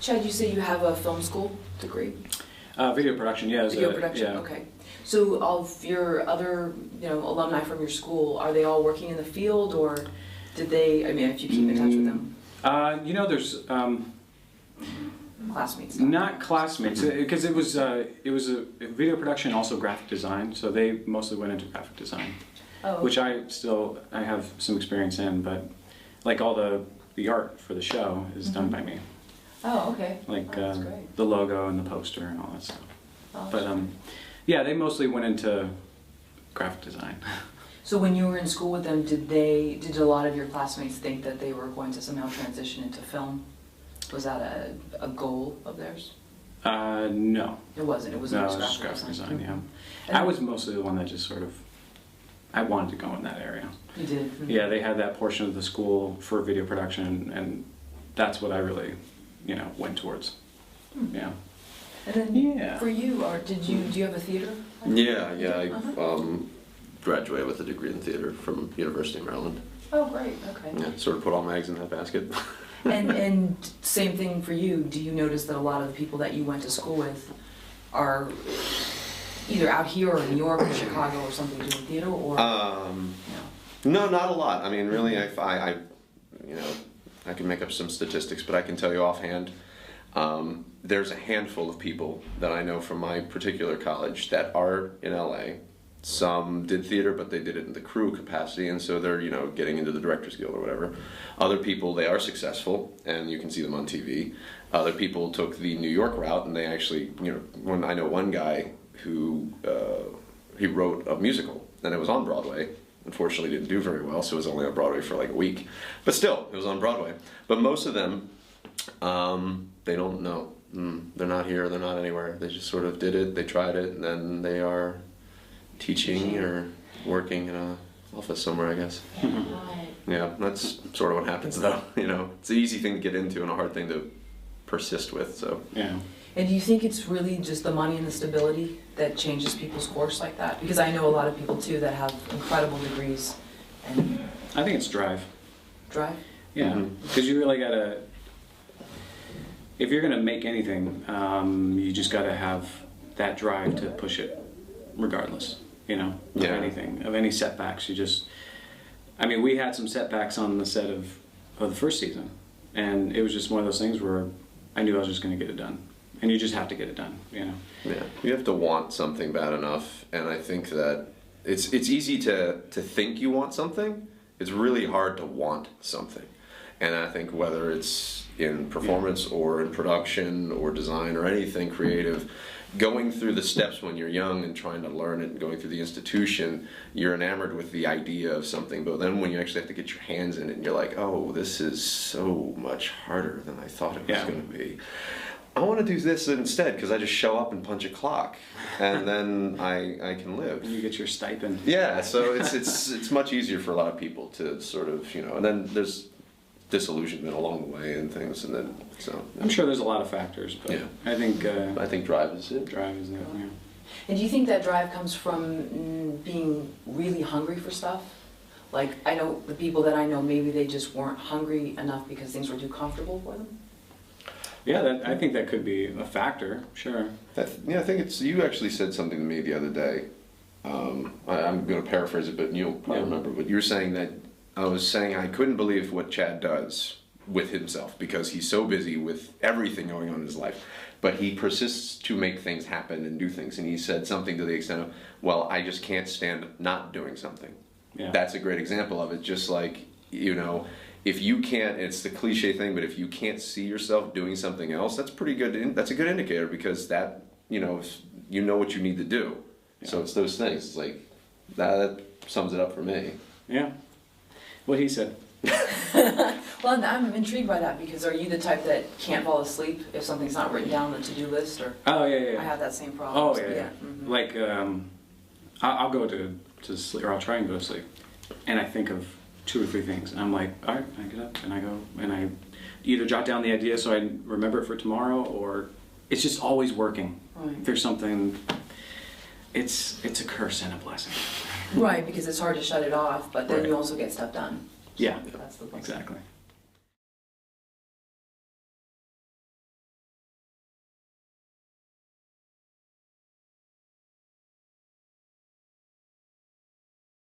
Chad, you say you have a film school degree? Video production, yeah. Video production, yeah. okay. So of your other, alumni from your school, are they all working in the field, or did they, I mean, if you keep in touch with them? There's Classmates? not classmates, because it was a video production, also graphic design, so they mostly went into graphic design, which I have some experience in, but like all the art for the show is done by me. Oh, okay. Like that's great. the logo and the poster and all that stuff. Oh, but yeah, they mostly went into graphic design. So when you were in school with them, did a lot of your classmates think that they were going to somehow transition into film? Was that a goal of theirs? No. It wasn't. It was no, just graphic design. Yeah. And I was mostly the one that just sort of, I wanted to go in that area. You did? Mm-hmm. Yeah, they had that portion of the school for video production, and that's what I really, went towards. Mm-hmm. Yeah. And then for you, do you have a theater? Yeah. I graduated with a degree in theater from University of Maryland. Oh, great. Okay. Yeah, sort of put all my eggs in that basket. And same thing for you. Do you notice that a lot of the people that you went to school with are either out here or in New York or Chicago or something doing theater, or? No, not a lot. I mean, really, I can make up some statistics, but I can tell you offhand, there's a handful of people that I know from my particular college that are in LA. Some did theater, but they did it in the crew capacity, and so they're, getting into the Directors Guild or whatever. Other people, they are successful, and you can see them on TV. Other people took the New York route, and they actually, I know one guy who, he wrote a musical, and it was on Broadway. Unfortunately, didn't do very well, so it was only on Broadway for like a week. But still, it was on Broadway. But most of them, they don't know. They're not here, they're not anywhere. They just sort of did it, they tried it, and then they are teaching or working in an office somewhere, I guess. Yeah, that's sort of what happens though. It's an easy thing to get into and a hard thing to persist with. So yeah. And do you think it's really just the money and the stability that changes people's course like that? Because I know a lot of people too that have incredible degrees. And I think it's drive. Drive? Yeah, because you really gotta. If you're gonna make anything, you just gotta have that drive to push it, regardless. Of anything, of any setbacks. We had some setbacks on the set of the first season, and it was just one of those things where I knew I was just going to get it done, and you just have to get it done. Yeah, you have to want something bad enough, and I think that it's easy to think you want something. It's really hard to want something, and I think whether it's in performance or in production or design or anything creative, going through the steps when you're young and trying to learn it and going through the institution, you're enamored with the idea of something, but then when you actually have to get your hands in it and you're like, oh, this is so much harder than I thought it was going to be. I want to do this instead because I just show up and punch a clock and then I can live. You get your stipend. Yeah, so it's much easier for a lot of people to sort of, and then there's disillusionment along the way and things, and then I'm sure there's a lot of factors, but I think drive is it. Drive is it. Yeah. And do you think that drive comes from being really hungry for stuff? Like, I know the people that I know, maybe they just weren't hungry enough because things were too comfortable for them. Yeah, I think that could be a factor. Sure. I think you actually said something to me the other day. I'm going to paraphrase it, but you'll probably remember. But you're saying that. I was saying I couldn't believe what Chad does with himself because he's so busy with everything going on in his life, but he persists to make things happen and do things. And he said something to the extent of, well, I just can't stand not doing something. Yeah. That's a great example of it. Just like, if you can't, it's the cliche thing, but if you can't see yourself doing something else, that's pretty good. That's a good indicator because that, if you know what you need to do. Yeah. So it's those things. It's like, that sums it up for me. Yeah. What he said. Well, I'm intrigued by that because are you the type that can't fall asleep if something's not written down on the to-do list? Or oh yeah. I have that same problem. Oh yeah. Mm-hmm. Like I'll go to sleep, or I'll try and go to sleep, and I think of 2 or 3 things, and I'm like, all right, I get up and I go and I either jot down the idea so I remember it for tomorrow, or it's just always working. Right. There's something. It's a curse and a blessing. Right, because it's hard to shut it off, but then you also get stuff done. Yeah, that's the point. Exactly.